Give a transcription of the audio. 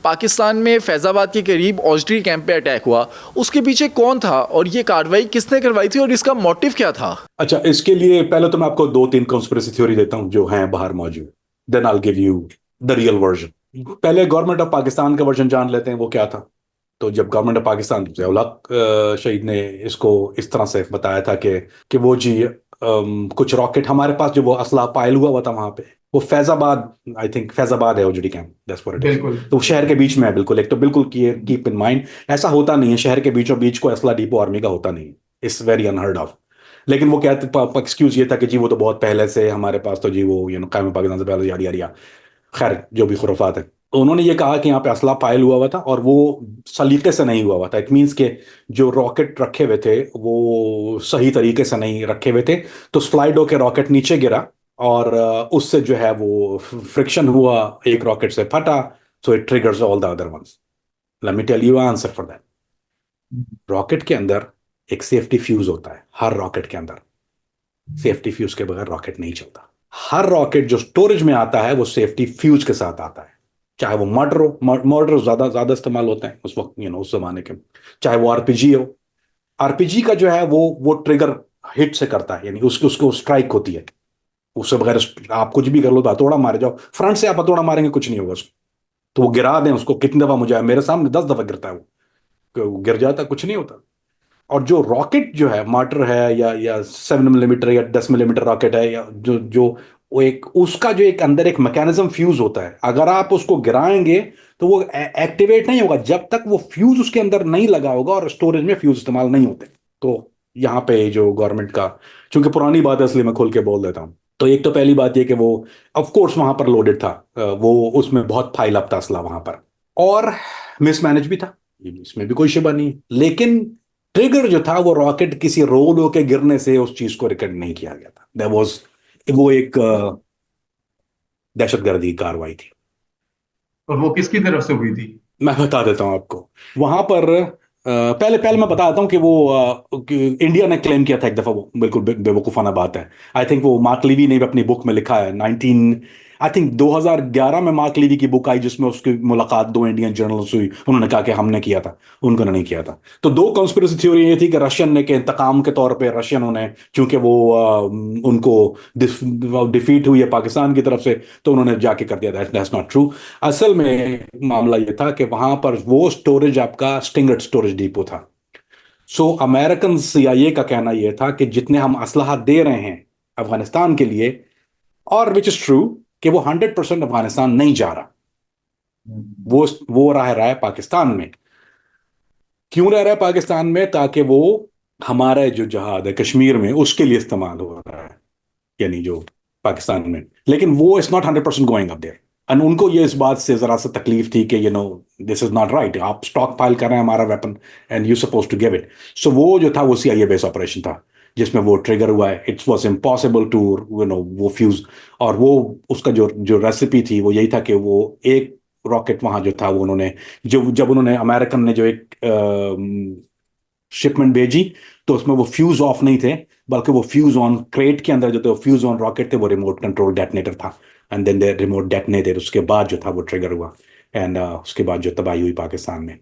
पाकिस्तान में फैज़ाबाद के करीब औजड़ी कैंप पे अटैक हुआ, उसके पीछे कौन था और ये कार्रवाई किसने करवाई थी और इसका मोटिव क्या था? अच्छा, इसके लिए पहले तो मैं आपको दो तीन कॉन्स्पिरेसी थ्योरी देता हूं जो हैं बाहर मौजूद। Then I give you the real version. पहले गवर्नमेंट ऑफ पाकिस्तान का वर्जन जान लेते हैं वो क्या था। तो जब गवर्नमेंट ऑफ पाकिस्तान शहीद ने इसको इस तरह से बताया था कि वो जी कुछ रॉकेट हमारे पास जो वो असला पायल हुआ था वहां पे, वो फैजाबाद, आई थिंक फैजाबाद है ओजडी camp, that's what it is. बिल्कुल तो वो शहर के बिल्कुल। बीच में है बिल्कुल। एक तो बिल्कुल कीप इन माइंड, ऐसा होता नहीं है शहर के बीचों बीच कोई असला डिपो आर्मी का होता नहीं है। It's very unheard of. लेकिन वो कहते एक्सक्यूज ये था कि जी वो तो बहुत पहले से हमारे पास तो जी वो कायम पाकिस्तान से पहले यारी यारिया, खैर जो भी खुराफात है। तो उन्होंने ये कहा कि यहाँ पे असला फाइल हुआ था और वो सलीके से नहीं हुआ था। इट मीन्स के जो रॉकेट रखे हुए थे वो सही तरीके से नहीं रखे हुए थे। तो स्लाइड होकर रॉकेट नीचे गिरा और उससे जो है वो फ्रिक्शन हुआ, एक रॉकेट से फटा। So it triggers all the other ones. Let me tell you answer for that. Rocket के अंदर एक सेफ्टी फ्यूज होता है, हर रॉकेट के अंदर। सेफ्टी फ्यूज के बगैर रॉकेट नहीं चलता। हर रॉकेट जो स्टोरेज में आता है वो सेफ्टी फ्यूज के साथ आता है। चाहे वो मर्डर हो, मर्डर ज्यादा ज्यादा इस्तेमाल होते हैं उस वक्त, उस जमाने के। चाहे वो आरपीजी हो, आरपीजी का जो है वो ट्रिगर हिट से करता है, यानी उसको उसको स्ट्राइक होती है। उससे बगैर आप कुछ भी कर लो, तो हथौड़ा मारे जाओ फ्रंट से, आप हथौड़ा मारेंगे कुछ नहीं होगा उसको। तो वो गिरा दें उसको, कितनी दफा मुझे मेरे सामने 10 दफा गिरता है वो गिर जाता है, कुछ नहीं होता। और जो रॉकेट जो है, मार्टर है या 7 मिलीमीटर या 10 मिलीमीटर रॉकेट है, या जो जो वो एक उसका जो एक अंदर एक मैकेनिज्म फ्यूज होता है, अगर आप उसको गिराएंगे तो वो एक्टिवेट नहीं होगा जब तक वो फ्यूज उसके अंदर नहीं लगा होगा, और स्टोरेज में फ्यूज इस्तेमाल नहीं होते। तो यहाँ पे जो गवर्नमेंट का, चूंकि पुरानी बात है इसलिए मैं खोल के बोल देता हूँ। तो एक तो पहली बात ये कि वो ऑफ कोर्स वहां पर लोडेड था, वो उसमें बहुत फाइल अप था असला वहां पर, और मिसमैनेज भी था, इसमें भी कोई शुबा नहीं है। लेकिन ट्रिगर जो था वो रॉकेट किसी रोल होके गिरने से उस चीज को रिकॉर्ड नहीं किया गया था। दैट वाज वो एक दहशतगर्दी की कार्रवाई थी। और वो किसकी तरफ से हुई थी? मैं बता देता हूं आपको। वहां पर पहले पहले मैं बता देता हूं कि इंडिया ने क्लेम किया था एक दफा, वो बिल्कुल बेवकूफाना बात है। आई थिंक वो मार्क लीवी ने भी अपनी बुक में लिखा है, 2011 में मार्क लीवी की बुक आई जिसमें उसकी मुलाकात दो इंडियन जर्नलिस्ट हुई। उन्होंने कहा कि हमने किया था, उनको नहीं किया था। तो दो कॉन्स्पिरेसी थ्योरी ये थी कि रशियन ने, के इंतकाम के तौर पे रशियनों ने, चूंकि वो उनको डिफीट हुई है पाकिस्तान की तरफ से, तो उन्होंने जाके कर दिया। That's not true. असल में मामला ये था कि वहां पर वो स्टोरेज आपका स्टिंगर्ड स्टोरेज डिपो था। सो अमेरिकन सीआईए का कहना यह था कि जितने हम असलहा दे रहे हैं अफगानिस्तान के लिए, और विच इज ट्रू, कि वो 100% अफगानिस्तान नहीं जा रहा। वो रह रहा है पाकिस्तान में। क्यों रह रहा है पाकिस्तान में? ताकि वो हमारा जो जहाद है कश्मीर में उसके लिए इस्तेमाल हो रहा है, यानी जो पाकिस्तान में। लेकिन वो is not 100% going up there. And उनको ये इस बात से जरा सा तकलीफ थी कि दिस इज नॉट राइट, आप स्टॉक पाइल कर रहे हैं हमारा weapon and you suppose to give it. So वो जो था वो सीआईए बेस ऑपरेशन था जिसमें वो ट्रिगर हुआ है। इट्स वॉज इम्पॉसिबल टू वो फ्यूज। और वो उसका जो जो रेसिपी थी वो यही था कि वो एक रॉकेट वहां जो था वो उन्होंने, जो जब उन्होंने अमेरिकन ने जो एक शिपमेंट भेजी, तो उसमें वो फ्यूज ऑफ नहीं थे, बल्कि वो फ्यूज ऑन क्रेट के अंदर जो थे, फ्यूज ऑन रॉकेट थे, वो रिमोट कंट्रोल डेटनेटर था। एंड देन दे रिमोट डेटनेटेड, उसके बाद जो था वो ट्रिगर हुआ। एंड उसके बाद जो तबाही हुई पाकिस्तान में।